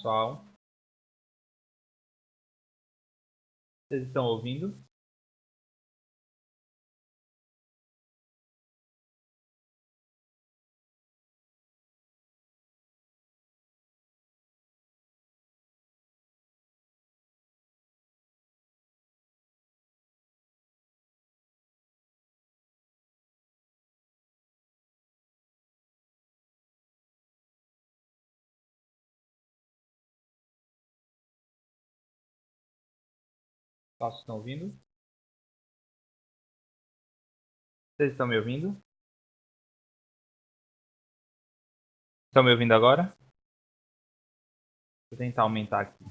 pessoal. Vocês estão ouvindo? Vocês estão ouvindo? Vocês estão me ouvindo? Estão me ouvindo agora? Vou tentar aumentar aqui.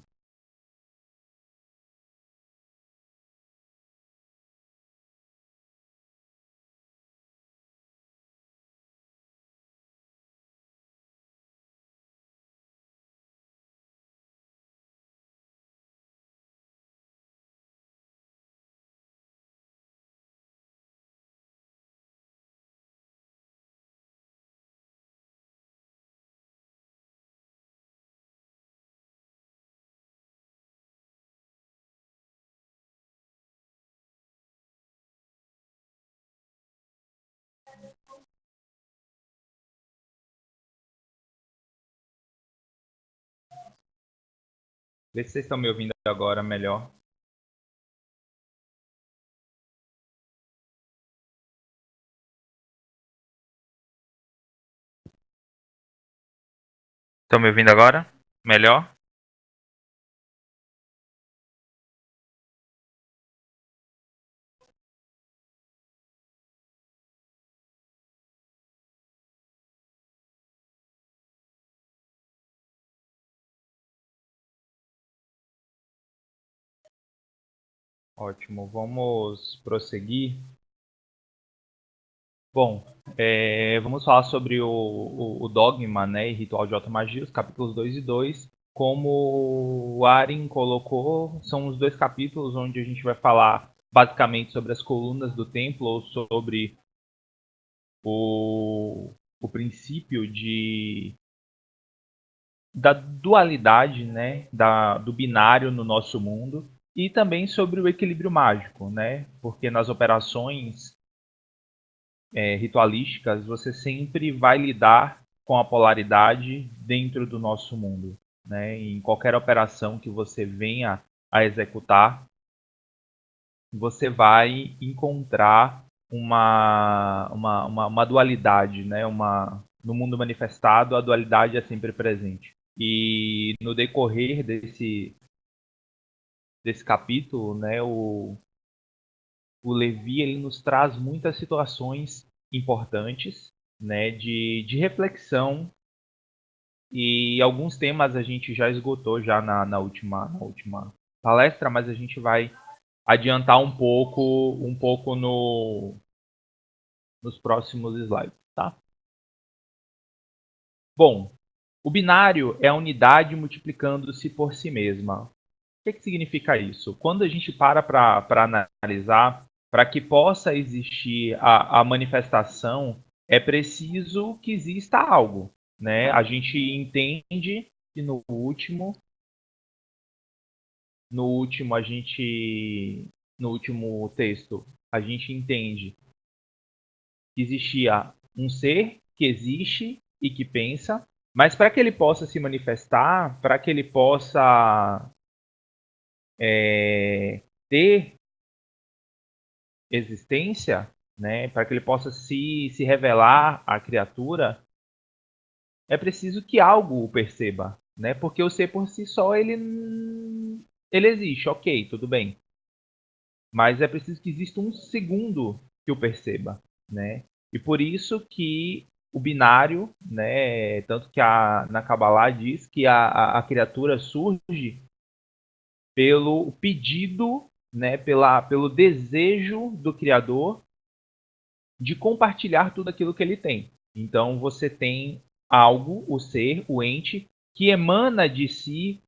Vê se vocês estão me ouvindo agora melhor. Estão me ouvindo agora? Melhor? Ótimo, vamos prosseguir. Bom, vamos falar sobre o dogma, né, e ritual de alta magia, os capítulos 2 e 2. Como o Arin colocou, são os dois capítulos onde a gente vai falar basicamente sobre as colunas do templo, ou sobre o princípio da dualidade, né, do binário no nosso mundo, e também sobre o equilíbrio mágico, né, porque nas operações ritualísticas você sempre vai lidar com a polaridade dentro do nosso mundo, né, em qualquer operação que você venha a executar, você vai encontrar uma dualidade, né? No mundo manifestado, a dualidade é sempre presente. E no decorrer desse capítulo, né, o Levi ele nos traz muitas situações importantes, né, de reflexão, e alguns temas a gente já esgotou já na última palestra, mas a gente vai adiantar um pouco nos próximos slides, tá? Bom, o binário é a unidade multiplicando-se por si mesma. O que significa isso? Quando a gente para analisar, para que possa existir a manifestação, é preciso que exista algo, né? A gente entende que no último texto, a gente entende que existia um ser que existe e que pensa, mas para que ele possa se manifestar, para que ele possa ter existência, né, para que ele possa se revelar à criatura, é preciso que algo o perceba, né? Porque o ser por si só ele existe, ok, tudo bem, mas é preciso que exista um segundo que o perceba, né? E por isso que o binário, né, tanto que na Kabbalah diz que a criatura surge pelo pedido, né, pelo desejo do Criador de compartilhar tudo aquilo que ele tem. Então você tem algo, o ser, o ente, que emana de si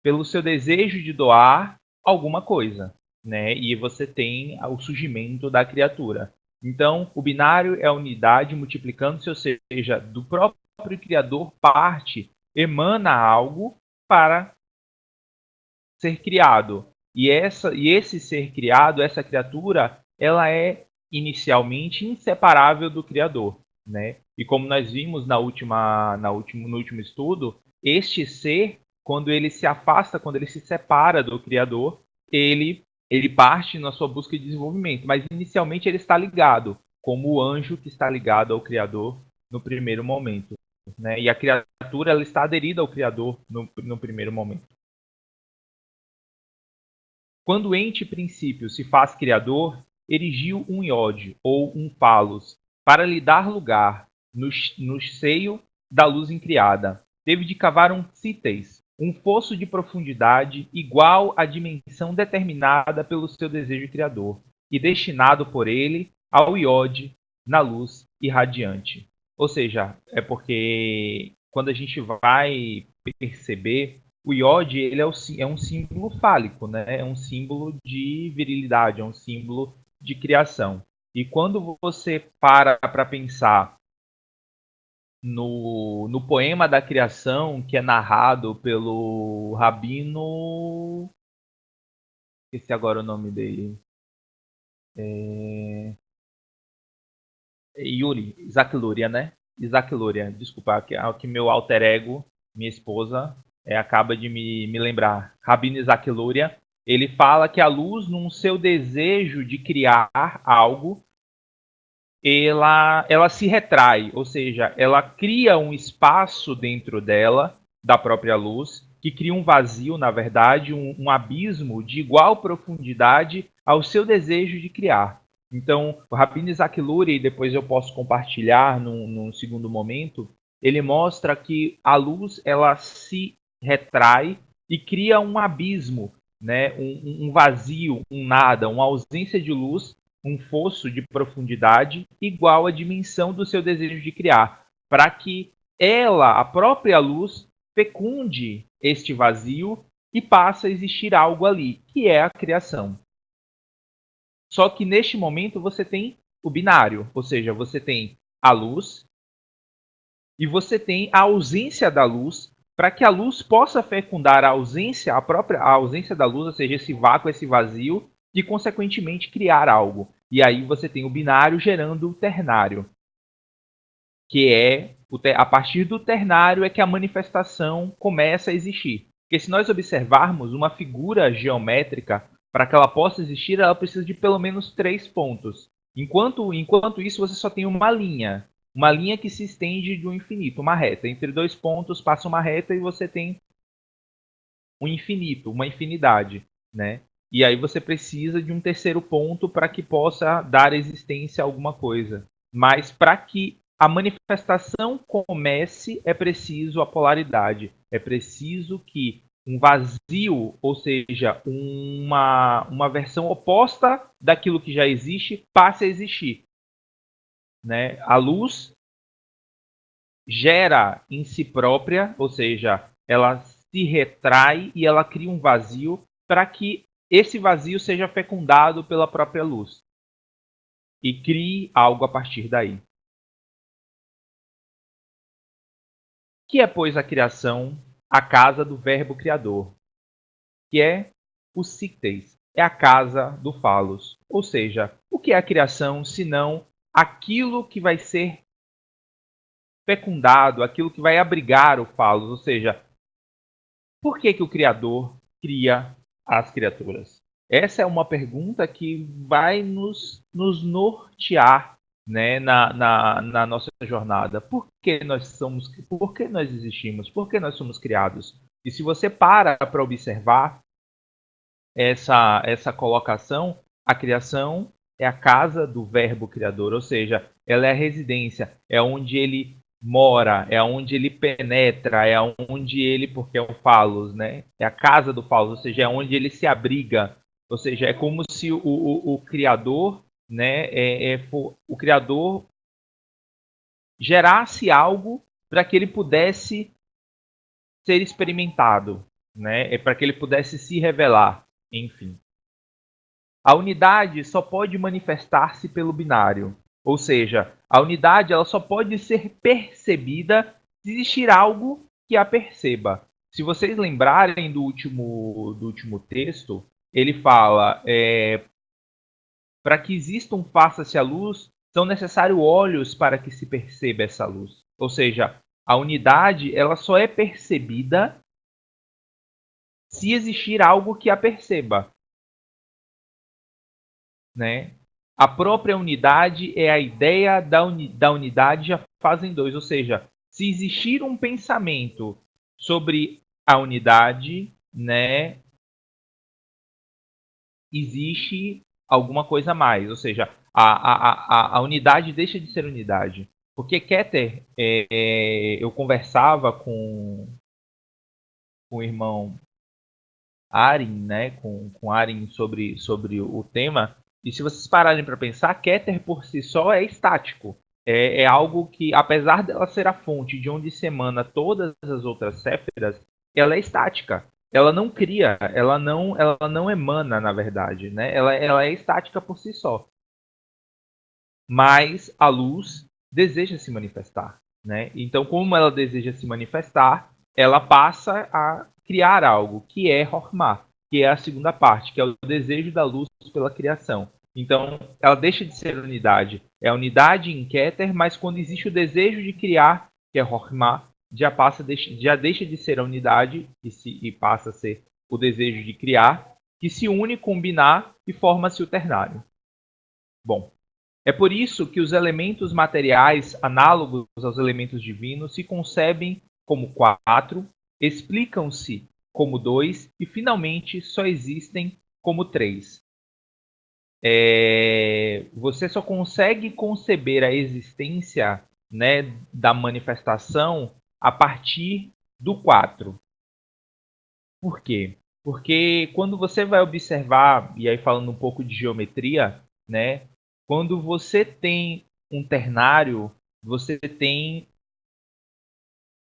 pelo seu desejo de doar alguma coisa, né? E você tem o surgimento da criatura. Então, o binário é a unidade multiplicando-se, ou seja, do próprio Criador parte emana algo para ser criado. E esse ser criado, essa criatura, ela é inicialmente inseparável do Criador, né? E como nós vimos no último estudo, este ser, quando ele se afasta, quando ele se separa do Criador, ele parte na sua busca de desenvolvimento, mas inicialmente ele está ligado, como o anjo que está ligado ao Criador no primeiro momento, né? E a criatura ela está aderida ao Criador no primeiro momento. Quando o ente princípio se faz criador, erigiu um iode, ou um palos, para lhe dar lugar no seio da luz incriada. Teve de cavar um cíteis, um fosso de profundidade igual à dimensão determinada pelo seu desejo criador, e destinado por ele ao iode na luz irradiante. Ou seja, é porque quando a gente vai perceber o iode ele é um símbolo fálico, né? É um símbolo de virilidade, é um símbolo de criação. E quando você para pensar no poema da criação, que é narrado pelo Rabino. Esqueci agora o nome dele. Yuri, Isaac Luria, né? Isaac Luria, desculpa, que meu alter ego, minha esposa, acaba de me lembrar. Rabino Isaac Luria, ele fala que a luz, num seu desejo de criar algo, ela se retrai, ou seja, ela cria um espaço dentro dela, da própria luz, que cria um vazio, na verdade, um abismo de igual profundidade ao seu desejo de criar. Então, o Rabino Isaac Luria, e depois eu posso compartilhar num segundo momento, ele mostra que a luz ela se retrai e cria um abismo, né? Um vazio, um nada, uma ausência de luz, um fosso de profundidade igual à dimensão do seu desejo de criar, para que ela, a própria luz, fecunde este vazio e passe a existir algo ali, que é a criação. Só que neste momento você tem o binário, ou seja, você tem a luz e você tem a ausência da luz, para que a luz possa fecundar a ausência da luz, ou seja, esse vácuo, esse vazio, e consequentemente criar algo. E aí você tem o binário gerando o ternário, que é a partir do ternário é que a manifestação começa a existir. Porque se nós observarmos uma figura geométrica, para que ela possa existir, ela precisa de pelo menos 3 pontos. Enquanto isso, você só tem uma linha que se estende de um infinito, uma reta. Entre 2 pontos passa uma reta e você tem um infinito, uma infinidade, né? E aí você precisa de um terceiro ponto para que possa dar existência a alguma coisa. Mas para que a manifestação comece, é preciso a polaridade. É preciso que um vazio, ou seja, uma versão oposta daquilo que já existe, passe a existir. Né? A luz gera em si própria, ou seja, ela se retrai e ela cria um vazio para que esse vazio seja fecundado pela própria luz e crie algo a partir daí. Que é, pois, a criação, a casa do Verbo Criador, que é o Psiques, é a casa do Falos. Ou seja, o que é a criação, senão aquilo que vai ser fecundado, aquilo que vai abrigar o Falos, ou seja, por que o Criador cria as criaturas? Essa é uma pergunta que vai nos nortear, né, na nossa jornada. Por que nós existimos? Por que nós somos criados? E se você para observar essa colocação, a criação é a casa do Verbo Criador, ou seja, ela é a residência, é onde ele mora, é onde ele penetra, é onde ele, porque é o Falos, né? É a casa do Falos, ou seja, é onde ele se abriga, ou seja, é como se o Criador, né, o Criador gerasse algo para que ele pudesse ser experimentado, né? Para que ele pudesse se revelar, enfim. A unidade só pode manifestar-se pelo binário, ou seja, a unidade ela só pode ser percebida se existir algo que a perceba. Se vocês lembrarem do último texto, ele fala, para que exista um faça-se a luz, são necessários olhos para que se perceba essa luz. Ou seja, a unidade ela só é percebida se existir algo que a perceba, né? A própria unidade é a ideia da unidade já fazem dois. Ou seja, se existir um pensamento sobre a unidade, né, existe alguma coisa a mais. Ou seja, a unidade deixa de ser unidade. Porque Keter, eu conversava com o irmão Arin, né, com Arin sobre o tema. E se vocês pararem para pensar, Keter por si só é estático. É algo que, apesar dela ser a fonte de onde se emana todas as outras céfiras, ela é estática. Ela não cria, ela não emana, na verdade. Né? Ela é estática por si só. Mas a luz deseja se manifestar. Né? Então, como ela deseja se manifestar, ela passa a criar algo, que é Hormah, que é a segunda parte, que é o desejo da luz pela criação. Então, ela deixa de ser unidade. É a unidade em Keter, mas quando existe o desejo de criar, que é Hormah, já deixa de ser a unidade e passa a ser o desejo de criar, que se une, combinar e forma-se o ternário. Bom, é por isso que os elementos materiais análogos aos elementos divinos se concebem como 4, explicam-se como 2 e finalmente só existem como 3. Você só consegue conceber a existência, né, da manifestação a partir do 4. Por quê? Porque quando você vai observar, e aí falando um pouco de geometria, né, quando você tem um ternário, você tem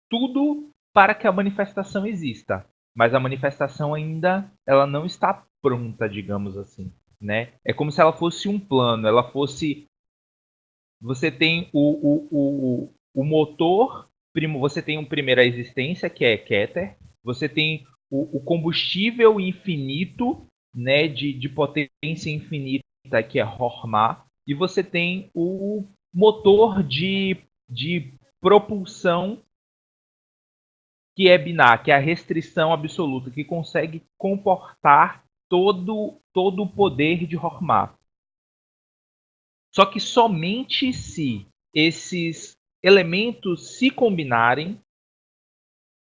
tudo para que a manifestação exista, mas a manifestação ainda ela não está pronta, digamos assim, né? É como se ela fosse um plano, ela fosse. Você tem o motor, você tem primeira existência que é Keter, você tem o combustível infinito, né, de potência infinita que é Hormah, e você tem o motor de propulsão que é Binah, que é a restrição absoluta, que consegue comportar todo o poder de Hormah. Só que somente se esses elementos se combinarem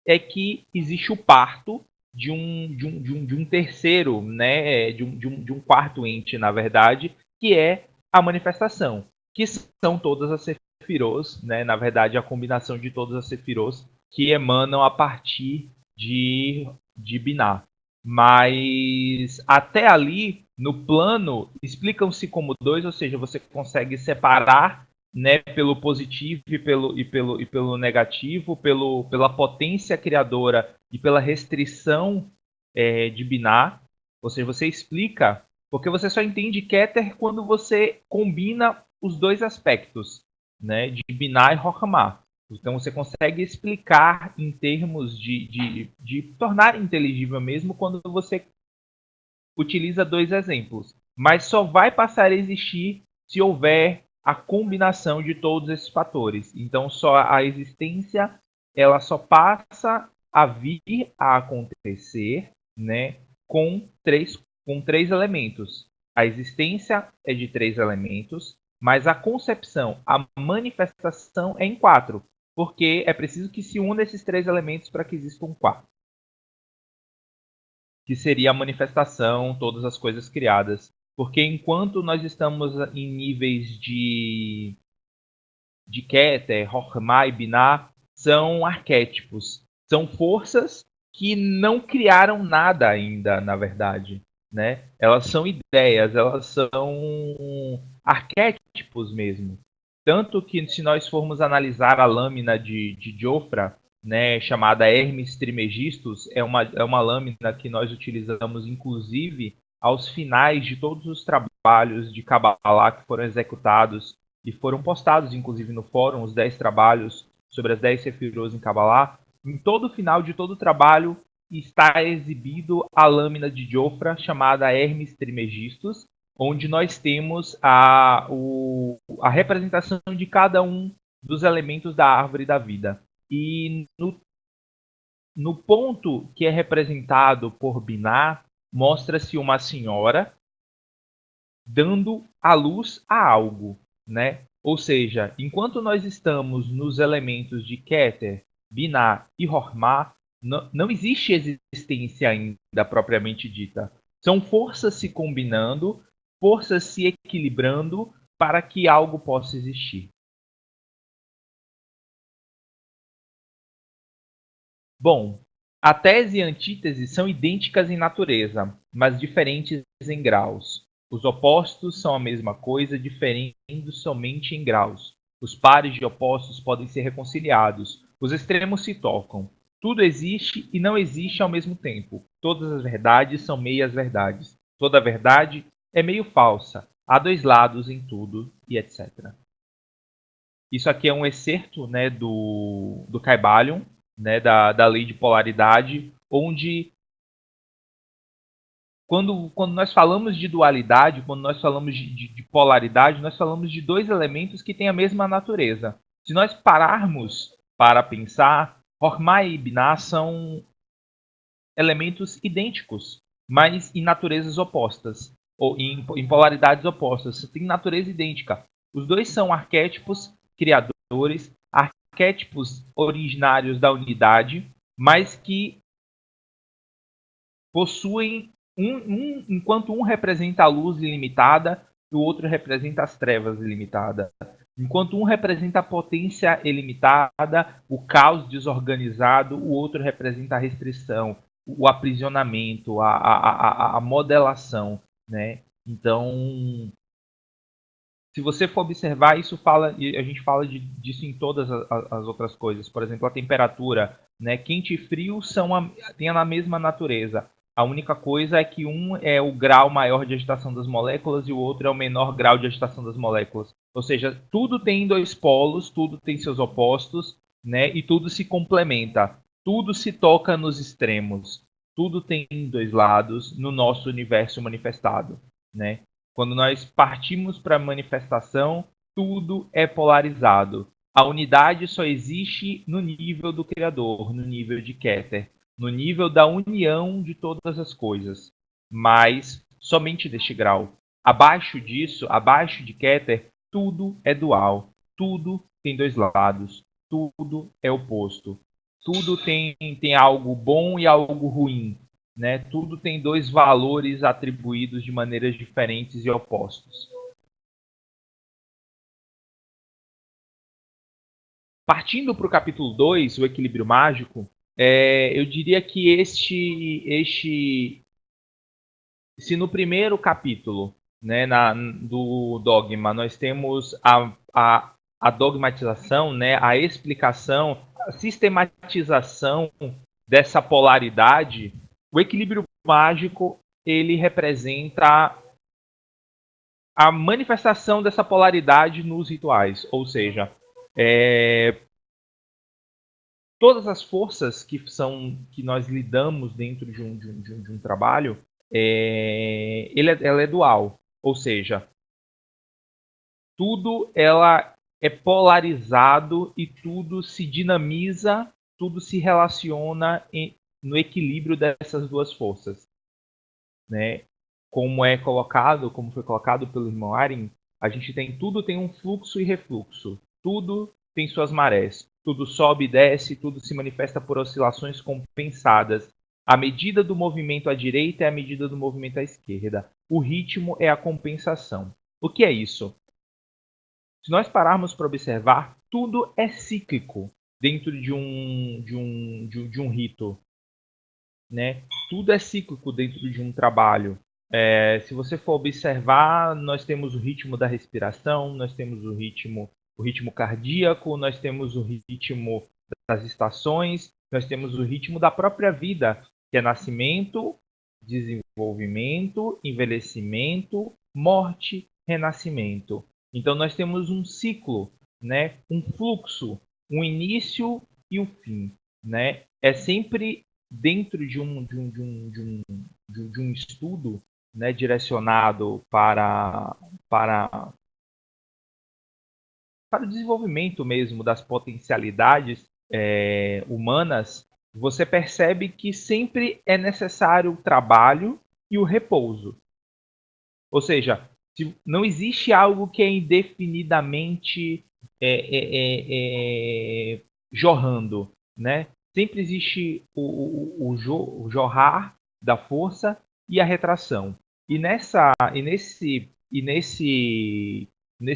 é que existe o parto de um terceiro, né, de um quarto ente, na verdade, que é a manifestação, que são todas as sefirôs, né, na verdade, a combinação de todas as sefirôs que emanam a partir de Binah. Mas até ali, no plano, explicam-se como dois, ou seja, você consegue separar, né, pelo positivo e pelo negativo, pela potência criadora e pela restrição de Binah. Ou seja, você explica, porque você só entende Keter quando você combina os dois aspectos, né, de Binah e Hormah. Então você consegue explicar em termos de tornar inteligível mesmo quando você utiliza dois exemplos. Mas só vai passar a existir se houver a combinação de todos esses fatores. Então só a existência ela só passa a vir a acontecer, né, com três elementos. A existência é de 3 elementos, mas a concepção, a manifestação é em 4, porque é preciso que se una esses 3 elementos para que exista um quarto, que seria a manifestação, todas as coisas criadas. Porque enquanto nós estamos em níveis de Keter, Hormah e Binah, são arquétipos, são forças que não criaram nada ainda, na verdade. Né? Elas são ideias, elas são arquétipos mesmo. Tanto que se nós formos analisar a lâmina de Jofra, né, chamada Hermes Trismegistus, é uma lâmina que nós utilizamos inclusive aos finais de todos os trabalhos de Kabbalah que foram executados e foram postados inclusive no fórum os 10 trabalhos sobre as 10 sefirot em Kabbalah. Em todo final de todo trabalho está exibido a lâmina de Jofra chamada Hermes Trismegistus, onde nós temos a representação de cada um dos elementos da árvore da vida. E no ponto que é representado por Binah, mostra-se uma senhora dando à luz a algo, né? Ou seja, enquanto nós estamos nos elementos de Keter, Binah e Hormah, não existe existência ainda propriamente dita. São forças se combinando, forças se equilibrando para que algo possa existir. Bom, a tese e a antítese são idênticas em natureza, mas diferentes em graus. Os opostos são a mesma coisa, diferindo somente em graus. Os pares de opostos podem ser reconciliados. Os extremos se tocam. Tudo existe e não existe ao mesmo tempo. Todas as verdades são meias verdades. Toda verdade é meio falsa. Há dois lados em tudo e etc. Isso aqui é um excerto, né, do Kybalion, né, da lei de polaridade, onde quando nós falamos de dualidade, quando nós falamos de polaridade, nós falamos de dois elementos que têm a mesma natureza. Se nós pararmos para pensar, Hormah e Binah são elementos idênticos, mas em naturezas opostas, ou em polaridades opostas. Tem natureza idêntica. Os dois são arquétipos criadores, arquétipos originários da unidade, mas que possuem enquanto um representa a luz ilimitada, o outro representa as trevas ilimitada. Enquanto um representa a potência ilimitada, o caos desorganizado, o outro representa a restrição, o aprisionamento, a modelação, né? Então, se você for observar, isso fala, e a gente fala disso em todas as outras coisas. Por exemplo, a temperatura, né? Quente e frio têm a mesma natureza. A única coisa é que um é o grau maior de agitação das moléculas e o outro é o menor grau de agitação das moléculas. Ou seja, tudo tem dois polos, tudo tem seus opostos, né? E tudo se complementa. Tudo se toca nos extremos. Tudo tem dois lados no nosso universo manifestado, né? Quando nós partimos para a manifestação, tudo é polarizado. A unidade só existe no nível do Criador, no nível de Keter, no nível da união de todas as coisas, mas somente deste grau. Abaixo disso, abaixo de Keter, tudo é dual, tudo tem dois lados, tudo é oposto, tudo tem algo bom e algo ruim, né? Tudo tem dois valores atribuídos de maneiras diferentes e opostos. Partindo para o capítulo 2, o equilíbrio mágico, eu diria que se no primeiro capítulo, né, do dogma, nós temos a dogmatização, né, a explicação, a sistematização dessa polaridade, o equilíbrio mágico ele representa a manifestação dessa polaridade nos rituais, ou seja, é, todas as forças que nós lidamos dentro de um trabalho, ela é dual, ou seja, tudo ela é polarizado e tudo se dinamiza, tudo se relaciona no equilíbrio dessas duas forças, né? Como foi colocado pelo irmão Arin, a gente tudo tem um fluxo e refluxo, tudo tem suas marés, tudo sobe e desce, tudo se manifesta por oscilações compensadas. A medida do movimento à direita é a medida do movimento à esquerda. O ritmo é a compensação. O que é isso? Se nós pararmos para observar, tudo é cíclico dentro de um rito, né? Tudo é cíclico dentro de um trabalho. Se você for observar, nós temos o ritmo da respiração, nós temos o ritmo cardíaco, nós temos o ritmo das estações, nós temos o ritmo da própria vida, que é nascimento, desenvolvimento, envelhecimento, morte, renascimento. Então nós temos um ciclo, né? Um fluxo, um início e um fim. né, é sempre dentro de um estudo, né, direcionado para, para o desenvolvimento mesmo das potencialidades humanas, você percebe que sempre é necessário o trabalho e o repouso. Ou seja, não existe algo que é indefinidamente jorrando, né? Sempre existe o jorrar da força e a retração. E nesse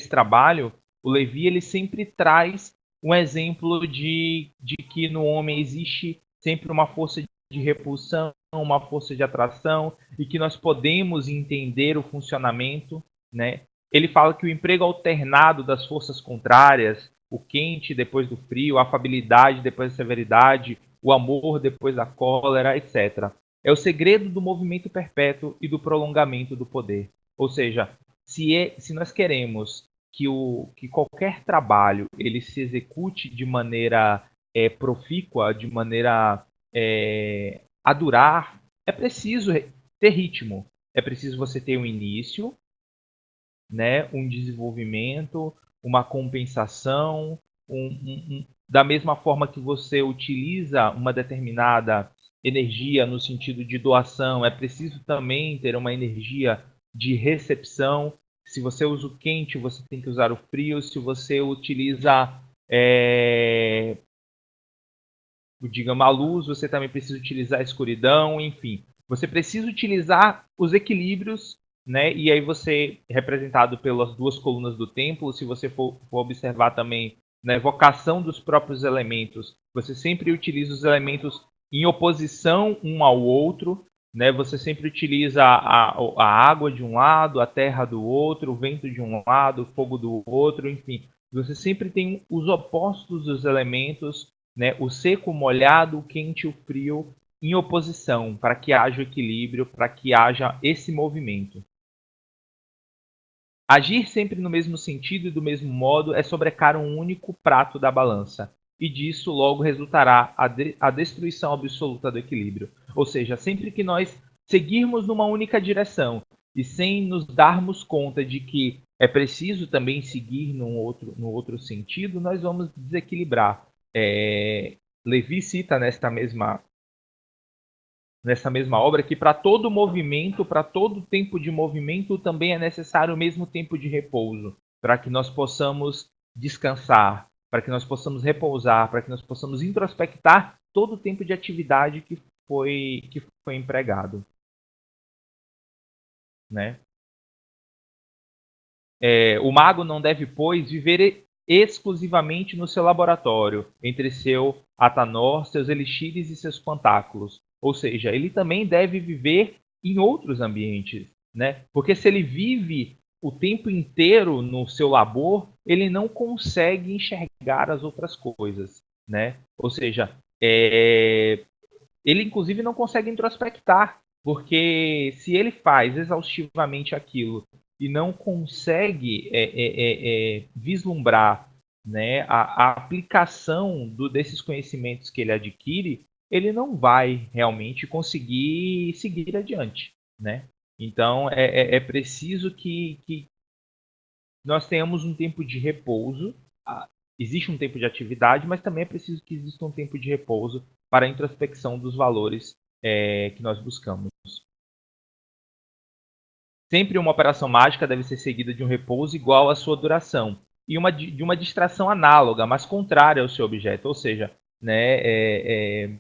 trabalho, o Levi ele sempre traz um exemplo de que no homem existe sempre uma força de repulsão, uma força de atração, e que nós podemos entender o funcionamento, né? Ele fala que o emprego alternado das forças contrárias, o quente depois do frio, a afabilidade depois da severidade, o amor depois da cólera, etc. É o segredo do movimento perpétuo e do prolongamento do poder. Ou seja, se nós queremos que qualquer trabalho ele se execute de maneira profícua, de maneira a durar, é preciso ter ritmo. É preciso você ter um início, né, um desenvolvimento, uma compensação, da mesma forma que você utiliza uma determinada energia no sentido de doação, é preciso também ter uma energia de recepção. Se você usa o quente, você tem que usar o frio. Se você utiliza digamos, a luz, você também precisa utilizar a escuridão, enfim. Você precisa utilizar os equilíbrios, né? E aí você, representado pelas duas colunas do templo, se você for observar também na evocação dos próprios elementos, você sempre utiliza os elementos em oposição um ao outro, né? Você sempre utiliza a água de um lado, a terra do outro, o vento de um lado, o fogo do outro, enfim. Você sempre tem os opostos dos elementos, né, o seco, o molhado, o quente e o frio em oposição, para que haja equilíbrio, para que haja esse movimento. Agir sempre no mesmo sentido e do mesmo modo é sobrecar um único prato da balança, e disso logo resultará a destruição absoluta do equilíbrio. Ou seja, sempre que nós seguirmos numa única direção e sem nos darmos conta de que é preciso também seguir no outro sentido, nós vamos desequilibrar. Levi cita nessa mesma obra que para todo movimento, para todo tempo de movimento, também é necessário o mesmo tempo de repouso, para que nós possamos descansar, para que nós possamos repousar, para que nós possamos introspectar todo o tempo de atividade que foi empregado, né? O mago não deve, pois, viver exclusivamente no seu laboratório, entre seu Atanor, seus elixires e seus pantáculos. Ou seja, ele também deve viver em outros ambientes, né? Porque se ele vive o tempo inteiro no seu labor, ele não consegue enxergar as outras coisas, né? Ou seja, ele inclusive não consegue introspectar, porque se ele faz exaustivamente aquilo e não consegue vislumbrar, né, a aplicação desses conhecimentos que ele adquire, ele não vai realmente conseguir seguir adiante, né? Então é preciso que nós tenhamos um tempo de repouso. Existe um tempo de atividade, mas também é preciso que exista um tempo de repouso para a introspecção dos valores que nós buscamos. Sempre uma operação mágica deve ser seguida de um repouso igual à sua duração e de uma distração análoga, mas contrária ao seu objeto. Ou seja, né,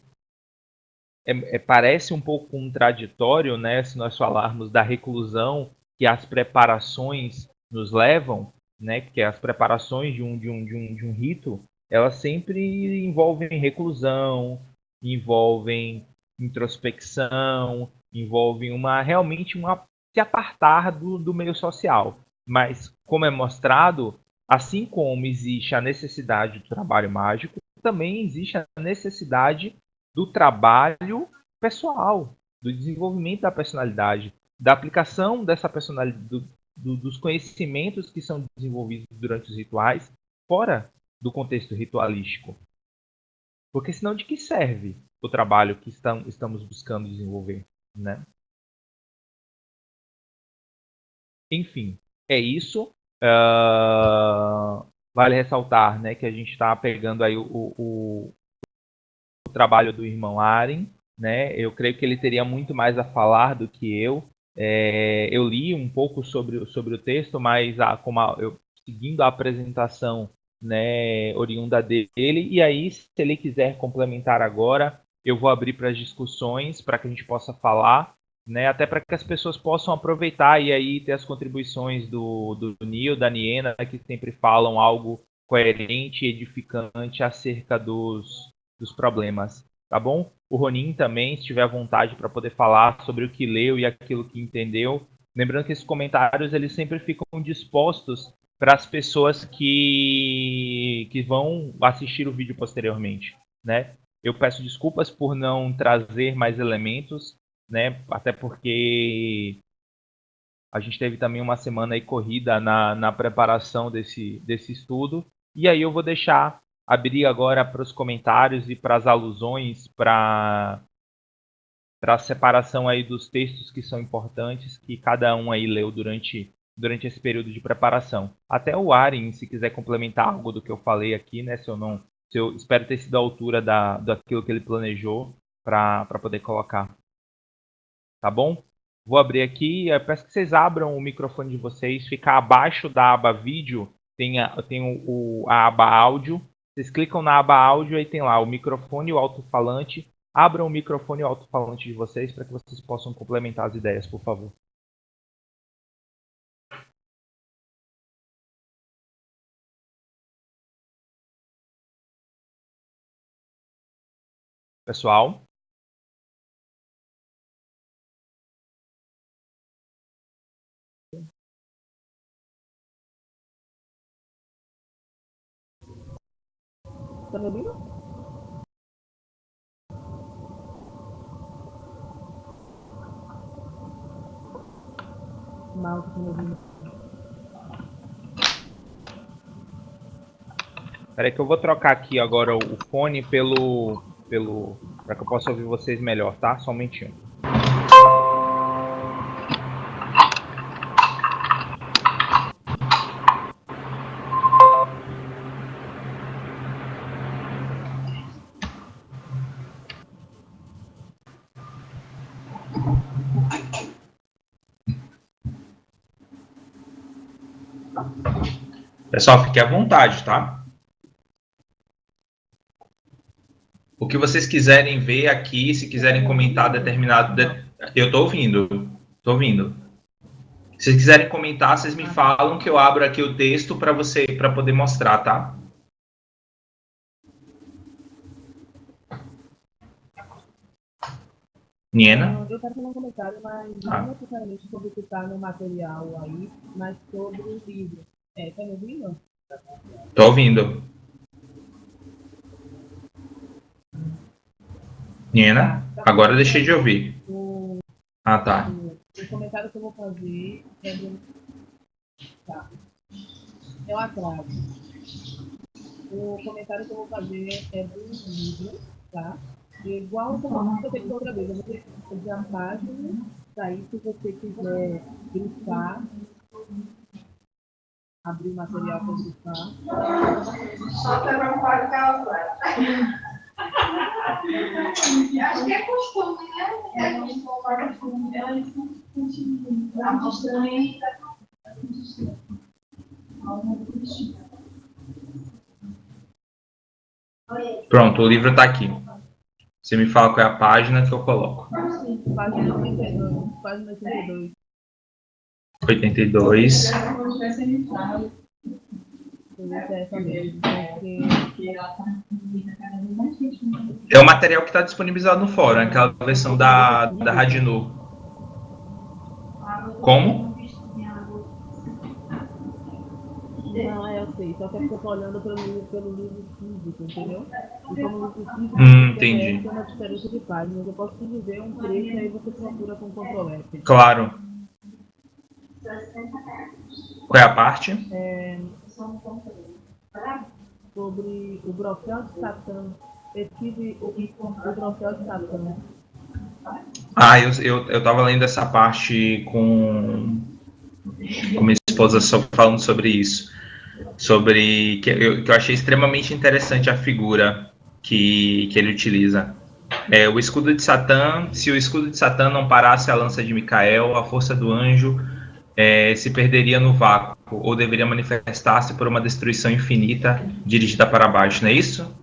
parece um pouco contraditório, né, se nós falarmos da reclusão que as preparações nos levam, né, que as preparações de um rito, elas sempre envolvem reclusão, envolvem introspecção, envolvem realmente se apartar do meio social. Mas, como é mostrado, assim como existe a necessidade do trabalho mágico, também existe a necessidade do trabalho pessoal, do desenvolvimento da personalidade, da aplicação dessa personalidade, dos conhecimentos que são desenvolvidos durante os rituais, fora do contexto ritualístico. Porque senão de que serve o trabalho que estamos buscando desenvolver, né? Enfim, é isso. Vale ressaltar, né, que a gente está pegando aí o trabalho do irmão Aren, né? Eu creio que ele teria muito mais a falar do que eu. Eu li um pouco sobre o texto, mas eu seguindo a apresentação, né, oriunda dele, e aí, se ele quiser complementar agora, eu vou abrir para as discussões, para que a gente possa falar, né, até para que as pessoas possam aproveitar e aí ter as contribuições do Nil, da Niena, que sempre falam algo coerente e edificante acerca dos problemas, tá bom? O Ronin também, se tiver vontade para poder falar sobre o que leu e aquilo que entendeu. Lembrando que esses comentários eles sempre ficam dispostos para as pessoas que vão assistir o vídeo posteriormente, né? Eu peço desculpas por não trazer mais elementos, né? Até porque a gente teve também uma semana aí corrida na preparação desse estudo. E aí eu vou deixar abrir agora para os comentários e para as alusões, para a separação aí dos textos que são importantes, que cada um aí leu durante esse período de preparação. Até o Aren, se quiser complementar algo do que eu falei aqui, né? Se eu espero ter sido à altura daquilo que ele planejou para poder colocar. Tá bom? Vou abrir aqui. Eu peço que vocês abram o microfone de vocês. Fica abaixo da aba vídeo, tem a aba áudio. Vocês clicam na aba áudio e tem lá o microfone e o alto-falante. Abram o microfone e o alto-falante de vocês para que vocês possam complementar as ideias, por favor. Pessoal? Tá me ouvindo? Mal, tá me ouvindo. Espera que eu vou trocar aqui agora o fone para que eu possa ouvir vocês melhor, tá? Só um momentinho. Pessoal, fique à vontade, tá? O que vocês quiserem ver aqui, se quiserem comentar determinado. Eu tô ouvindo. Tô ouvindo. Se vocês quiserem comentar, vocês me falam que eu abro aqui o texto para poder mostrar, tá? Niena? Eu quero fazer um comentário, mas não necessariamente sobre o que está no material aí, mas sobre o livro. Tá me ouvindo? Tô ouvindo. Niena? Agora eu deixei de ouvir. Ah, tá. O comentário que eu vou fazer é do. Tá. É o atraso. O comentário que eu vou fazer é do livro, tá? Igual como eu fiz outra vez, eu vou fazer a página, daí se você quiser grifar, abrir o material para grifar. Só para não pagar o acho que é costume, né? É costume. A mostrando Pronto, o livro tá aqui. Você me fala qual é a página que eu coloco. Página 82. Página 82. 82. É o material que está disponibilizado no fórum, aquela versão da Radinu. Como? Não, eu sei. Só que eu tô olhando pelo livro físico, entendeu? E como o livro físico entendi. tem uma diferença de páginas. Eu posso te dizer um trecho e aí você procura com Ctrl F. Claro. Qual é a parte? Sobre o brocal de Satã. Pesquise o troféu de Satã. Eu tava lendo essa parte com minha esposa falando sobre isso. Sobre que eu achei extremamente interessante a figura que ele utiliza. O escudo de Satã, se o escudo de Satã não parasse a lança de Micael, a força do anjo se perderia no vácuo, ou deveria manifestar-se por uma destruição infinita dirigida para baixo, não é isso?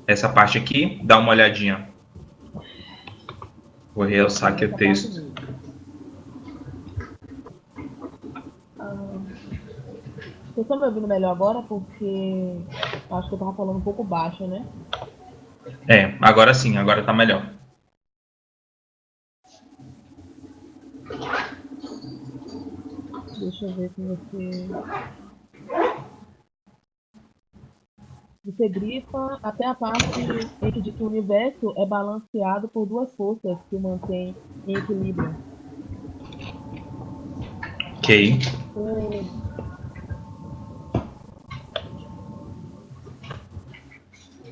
Essa parte aqui, dá uma olhadinha. Vou realçar aqui o texto. Vocês estão me ouvindo melhor agora? Porque acho que eu tava falando um pouco baixo, né? Agora sim, agora tá melhor. Deixa eu ver se você. Você grifa até a parte em que diz que o universo é balanceado por duas forças que o mantêm em equilíbrio. Ok.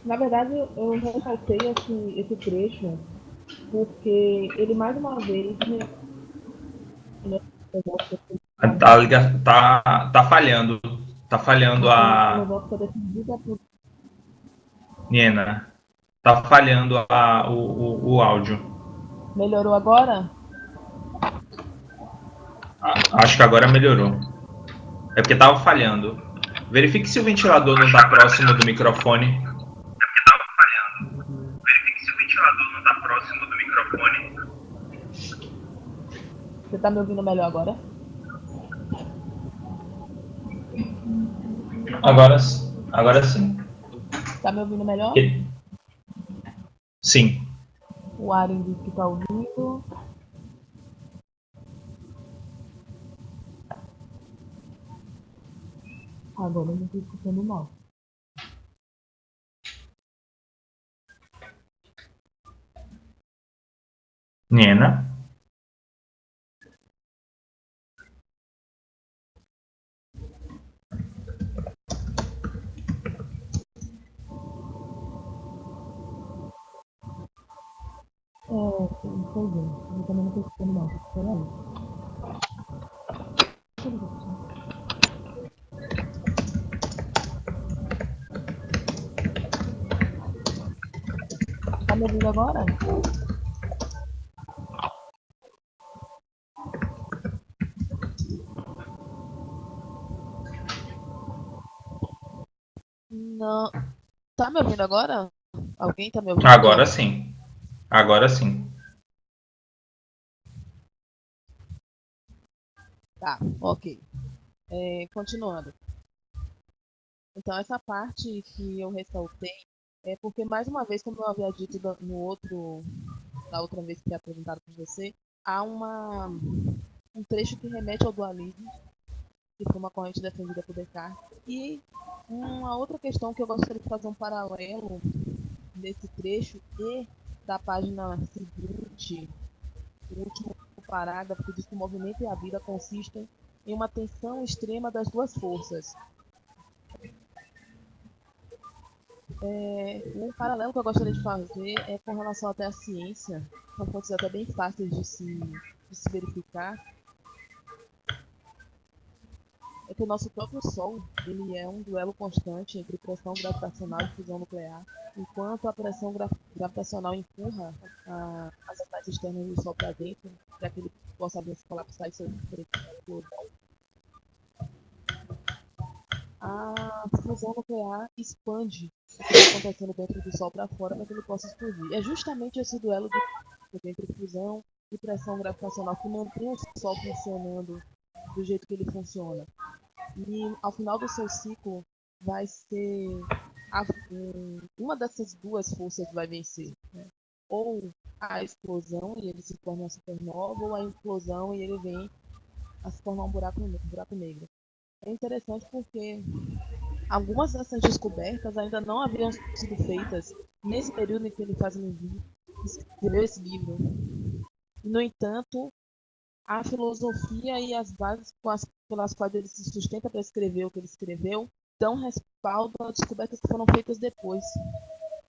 Na verdade, eu ressaltei esse trecho porque ele mais uma vez Tá falhando. Tá falhando a a. filosófica decidida por. Niena. Tá falhando o áudio. Melhorou agora? Acho que agora melhorou. É porque tava falhando. Verifique se o ventilador não tá próximo do microfone. Verifique se o ventilador não tá próximo do microfone. Você tá me ouvindo melhor agora? Agora sim. Tá me ouvindo melhor? Sim. O Aren diz que tá ouvindo. Agora eu não tô escutando mal. Niena. Pois é. Eu também não tô escutando mal. Peraí. Tá me ouvindo agora? Não. Tá me ouvindo agora? Alguém tá me ouvindo? Agora sim. Agora sim. Tá, ok. Continuando. Então, essa parte que eu ressaltei é porque, mais uma vez, como eu havia dito da outra vez que foi apresentado por você, há um trecho que remete ao dualismo, que foi uma corrente defendida por Descartes. E uma outra questão que eu gostaria de fazer um paralelo desse trecho e da página seguinte, o último parágrafo, que diz que o movimento e a vida consistem em uma tensão extrema das duas forças. Um paralelo que eu gostaria de fazer é com relação até à ciência, são fontes até bem fáceis de se verificar, é que o nosso próprio Sol ele é um duelo constante entre pressão gravitacional e fusão nuclear, enquanto a pressão gravitacional empurra as atais externas do Sol para dentro, para que ele possa abrir, se colapsar e sofrer explosão. A fusão nuclear expande o que está acontecendo dentro do Sol para fora para que ele possa explodir. É justamente esse duelo entre fusão e pressão gravitacional que mantém o Sol funcionando do jeito que ele funciona. E ao final do seu ciclo vai ser uma dessas duas forças vai vencer, né? Ou a explosão e ele se torna uma supernova, ou a implosão e ele vem a se tornar um buraco negro. É interessante porque algumas dessas descobertas ainda não haviam sido feitas nesse período em que ele escreveu esse livro. No entanto, a filosofia e as bases pelas quais ele se sustenta para escrever o que ele escreveu dão respaldo a descobertas que foram feitas depois.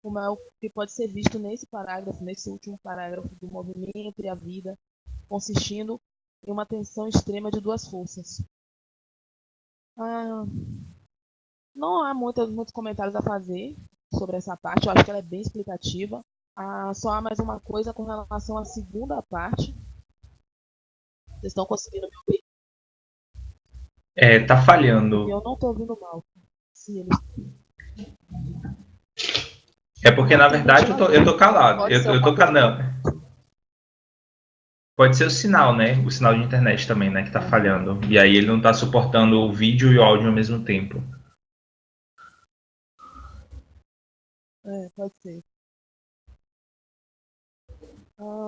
como é o que pode ser visto nesse parágrafo, nesse último parágrafo do movimento e a vida, consistindo em uma tensão extrema de duas forças. Não há muitos comentários a fazer sobre essa parte, eu acho que ela é bem explicativa. Só há mais uma coisa com relação à segunda parte. Vocês estão conseguindo me ouvir? Tá falhando. Eu não estou ouvindo mal. Se eles... É porque, na verdade, eu tô calado. Eu tô calado. Pode ser o sinal, né? O sinal de internet também, né? Que tá falhando. E aí ele não tá suportando o vídeo e o áudio ao mesmo tempo. Pode ser.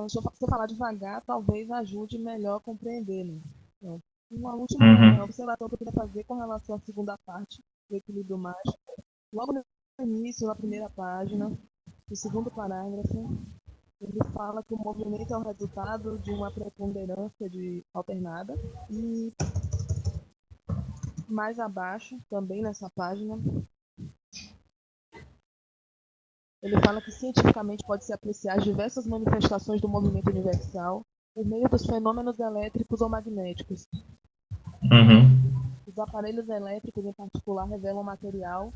Se eu falar devagar, talvez ajude melhor a compreender, né? Então, uma última observação que eu queria fazer com relação à segunda parte do equilíbrio mágico. Logo no início, na primeira página, no segundo parágrafo, ele fala que o movimento é o resultado de uma preponderância alternada. E mais abaixo, também nessa página, ele fala que cientificamente pode-se apreciar as diversas manifestações do movimento universal por meio dos fenômenos elétricos ou magnéticos. Os aparelhos elétricos, em particular, revelam material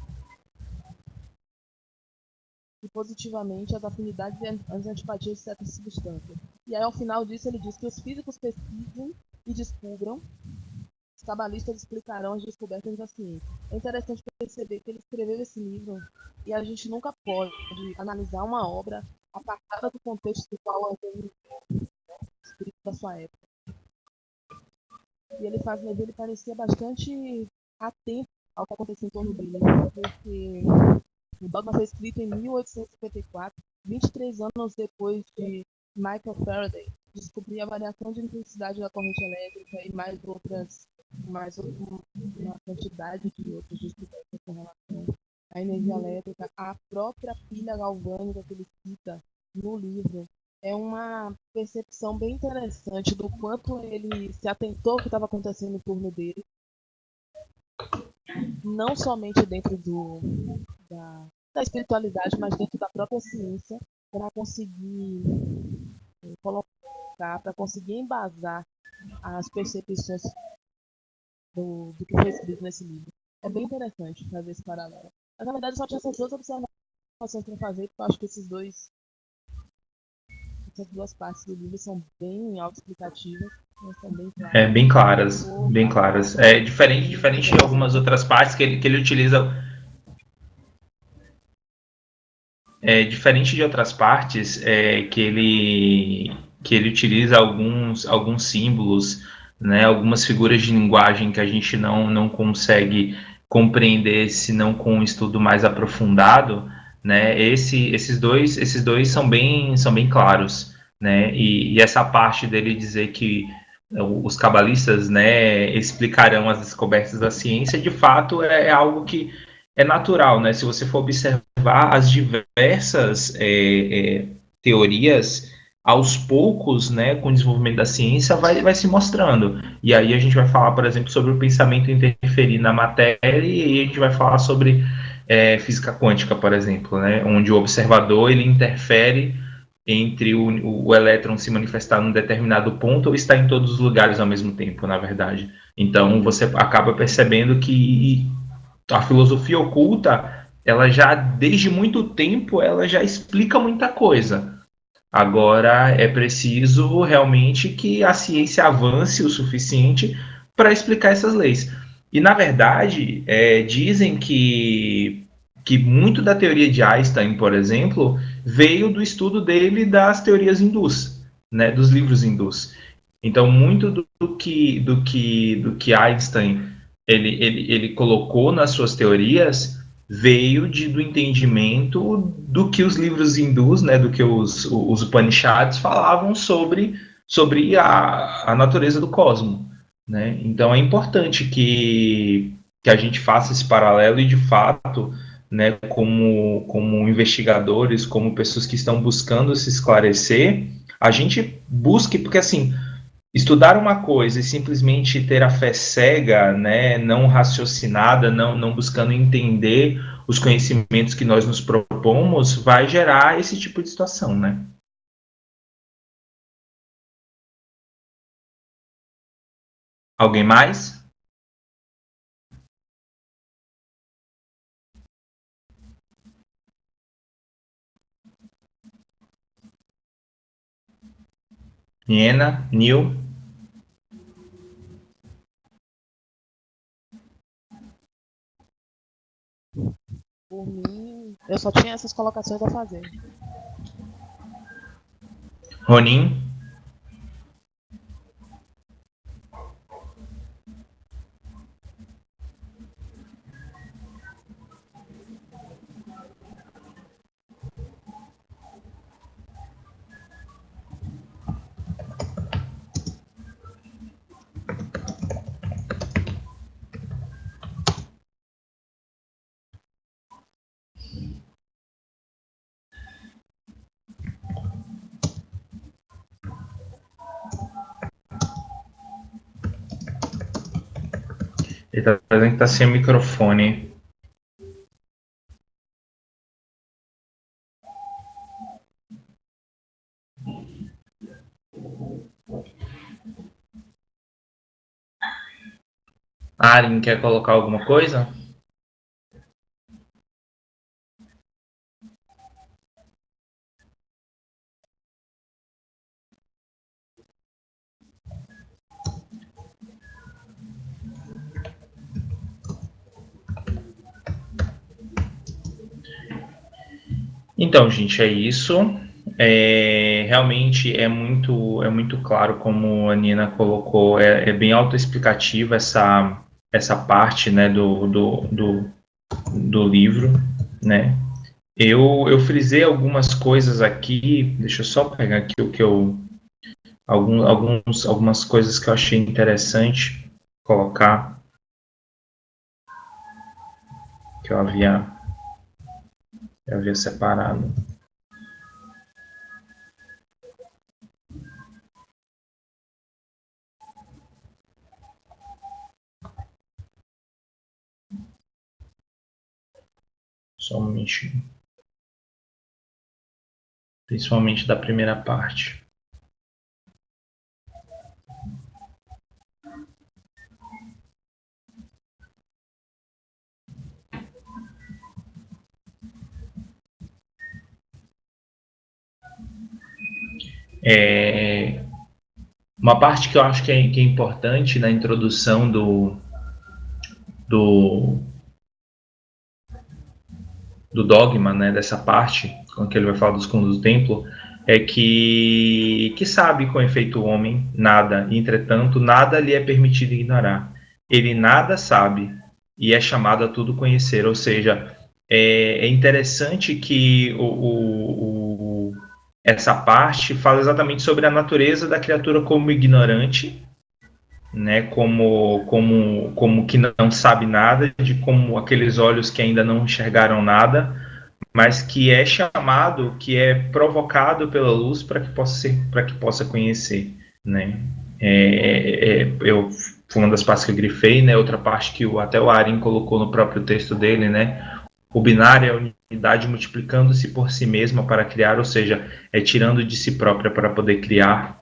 e positivamente as afinidades e as antipatias de certas substâncias. E aí, ao final disso, ele diz que os físicos pesquisem e descubram, os cabalistas explicarão as descobertas da ciência. É interessante perceber que ele escreveu esse livro e a gente nunca pode analisar uma obra apartada do contexto do qual ele escrito da sua época. E ele parecia bastante atento ao que acontecia em torno dele, porque o dogma foi escrito em 1854, 23 anos depois de Michael Faraday descobrir a variação de intensidade da corrente elétrica e mais uma quantidade de outras descobertas com relação à energia elétrica. A própria pilha galvânica que ele cita no livro é uma percepção bem interessante do quanto ele se atentou ao que estava acontecendo em torno dele, não somente dentro da espiritualidade, mas dentro da própria ciência, para conseguir colocar, para conseguir embasar as percepções do que foi escrito nesse livro. É bem interessante fazer esse paralelo. Mas, na verdade, só tinha essas duas observações para fazer, porque eu acho que essas duas partes do livro são bem autoexplicativas, são bem claras. Bem claras. É diferente de algumas outras partes que ele utiliza. Diferente de outras partes que ele utiliza alguns símbolos, né, algumas figuras de linguagem que a gente não consegue compreender se não com um estudo mais aprofundado, né? Esses dois são bem claros, né? E essa parte dele dizer que os cabalistas, né, explicarão as descobertas da ciência, de fato é algo que é natural, né? Se você for observar as diversas teorias, aos poucos, né, com o desenvolvimento da ciência, vai se mostrando. E aí a gente vai falar, por exemplo, sobre o pensamento interferir na matéria, e a gente vai falar sobre física quântica, por exemplo, né, onde o observador ele interfere entre o elétron se manifestar num determinado ponto ou estar em todos os lugares ao mesmo tempo, na verdade. Então você acaba percebendo que a filosofia oculta, ela já, desde muito tempo, ela já explica muita coisa. Agora é preciso realmente que a ciência avance o suficiente para explicar essas leis. E, na verdade, dizem que muito da teoria de Einstein, por exemplo, veio do estudo dele das teorias hindus, né, dos livros hindus. Então, muito do que Einstein ele colocou nas suas teorias veio do entendimento do que os livros hindus, né, do que os Upanishads falavam sobre a natureza do cosmos, né? Então é importante que a gente faça esse paralelo e, de fato, né, como investigadores, como pessoas que estão buscando se esclarecer, a gente busque, porque assim, estudar uma coisa e simplesmente ter a fé cega, né, não raciocinada, não buscando entender os conhecimentos que nós nos propomos, vai gerar esse tipo de situação, né? Alguém mais? Niena, Nil? Por mim, eu só tinha essas colocações a fazer. Ronin? Ele está dizendo que está sem microfone. Arin, quer colocar alguma coisa? Então, gente, é isso. Realmente é muito claro, como a Nina colocou, é bem autoexplicativa essa parte, né, do livro, né? Eu frisei algumas coisas aqui, deixa eu só pegar aqui o que algumas coisas que eu achei interessante colocar, que eu havia separado. Só um minutinho. Principalmente da primeira parte. Uma parte que eu acho que é importante na introdução do dogma, né, dessa parte, com que ele vai falar dos cômodos do templo, é que sabe com efeito o homem nada, e entretanto nada lhe é permitido ignorar. Ele nada sabe e é chamado a tudo conhecer, ou seja, é interessante que essa parte fala exatamente sobre a natureza da criatura como ignorante, né, como que não sabe nada, de como aqueles olhos que ainda não enxergaram nada, mas que é chamado, que é provocado pela luz para que possa conhecer, né? Foi uma das partes que eu grifei, né? Outra parte que até o Arin colocou no próprio texto dele, né? O binário é a unidade multiplicando-se por si mesma para criar, ou seja, é tirando de si própria para poder criar.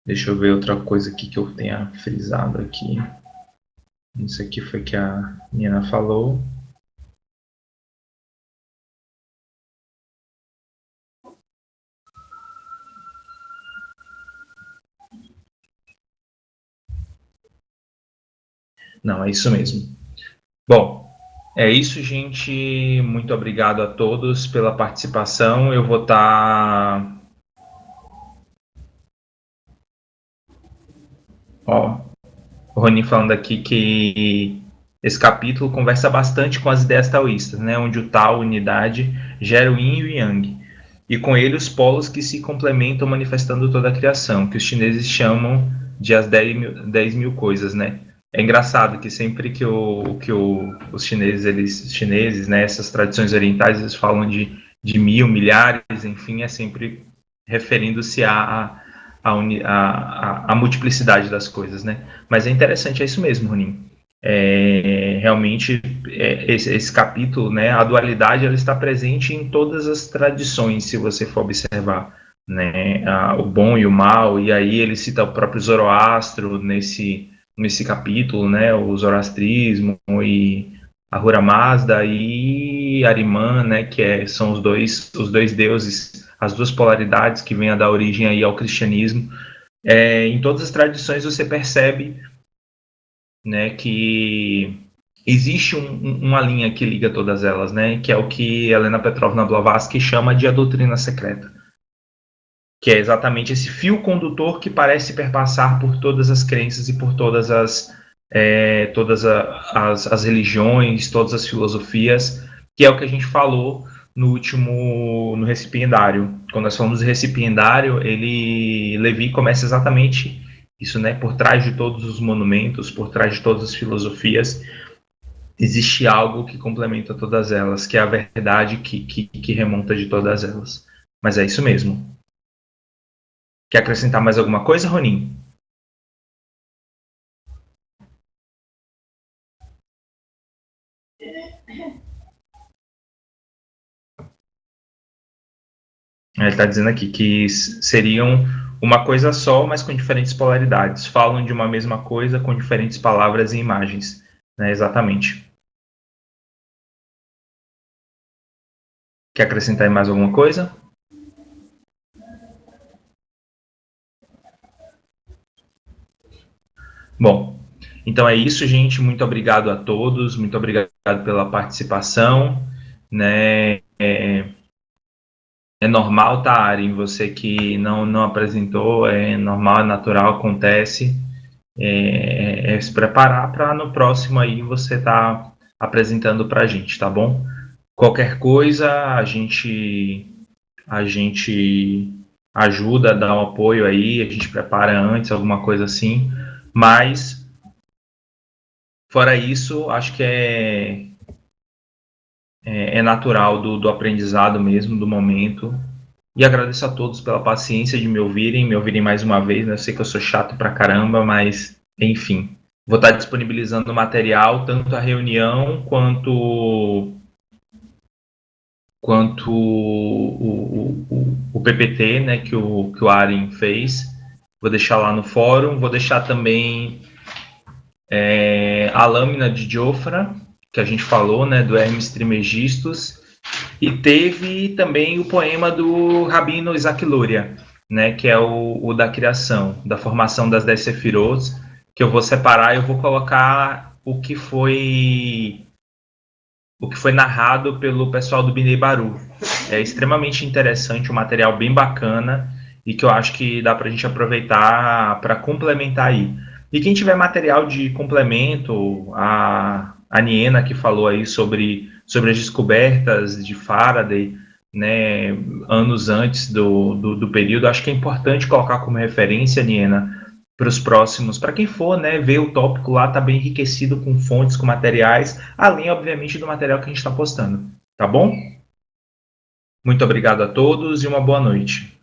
Deixa eu ver outra coisa aqui que eu tenha frisado aqui. Isso aqui foi que a Nina falou. Não, é isso mesmo. Bom, é isso, gente. Muito obrigado a todos pela participação. Eu vou estar... Ó, o Rony falando aqui que esse capítulo conversa bastante com as ideias taoístas, né? Onde o Tao, unidade, gera o Yin e o Yang. E com ele os polos que se complementam manifestando toda a criação, que os chineses chamam de as 10 mil coisas, né? É engraçado que sempre que os chineses, né, essas tradições orientais, eles falam de mil, milhares, enfim, é sempre referindo-se à multiplicidade das coisas, né? Mas é interessante, é isso mesmo, Ronin. realmente esse capítulo, né, a dualidade ela está presente em todas as tradições, se você for observar, né, o bom e o mal, e aí ele cita o próprio Zoroastro nesse capítulo, né, o zoroastrismo e a Ahura Mazda e Ahriman, né, são os dois deuses, as duas polaridades que vêm a dar origem aí ao cristianismo. Em todas as tradições você percebe, né, que existe uma linha que liga todas elas, né, que é o que Helena Petrovna Blavatsky chama de a doutrina secreta, que é exatamente esse fio condutor que parece perpassar por todas as crenças e por todas as religiões, todas as filosofias, que é o que a gente falou no recipiendário. Quando nós falamos de recipiendário, Levi começa exatamente isso, né? Por trás de todos os monumentos, por trás de todas as filosofias, existe algo que complementa todas elas, que é a verdade que remonta de todas elas. Mas é isso mesmo. Quer acrescentar mais alguma coisa, Ronin? Ele está dizendo aqui que seriam uma coisa só, mas com diferentes polaridades. Falam de uma mesma coisa com diferentes palavras e imagens. Né? Exatamente. Quer acrescentar mais alguma coisa? Bom, então é isso, gente. Muito obrigado a todos. Muito obrigado pela participação. Né? É normal, tá, Ari? Você que não apresentou, é normal, é natural, acontece. Se preparar para no próximo aí você tá apresentando para a gente, tá bom? Qualquer coisa a gente ajuda, dá um apoio aí, a gente prepara antes, alguma coisa assim. Mas fora isso, acho que é natural do aprendizado mesmo, do momento. E agradeço a todos pela paciência de me ouvirem mais uma vez, né? Eu sei que eu sou chato pra caramba, mas enfim. Vou estar disponibilizando o material, tanto a reunião quanto o PPT, né, que o Aren fez. Vou deixar lá no fórum. Vou deixar também a lâmina de Jofra, que a gente falou, né, do Hermes Trismegistus. E teve também o poema do Rabino Isaac Luria, né, que é o da criação, da formação das 10 Sefirot, que eu vou separar e eu vou colocar o que foi narrado pelo pessoal do Binei Baru. É extremamente interessante, um material bem bacana e que eu acho que dá para a gente aproveitar para complementar aí. E quem tiver material de complemento, a Niena que falou aí sobre as descobertas de Faraday, né, anos antes do período, acho que é importante colocar como referência, Niena, para os próximos, para quem for, né, ver o tópico lá, tá bem enriquecido com fontes, com materiais, além, obviamente, do material que a gente está postando. Tá bom? Muito obrigado a todos e uma boa noite.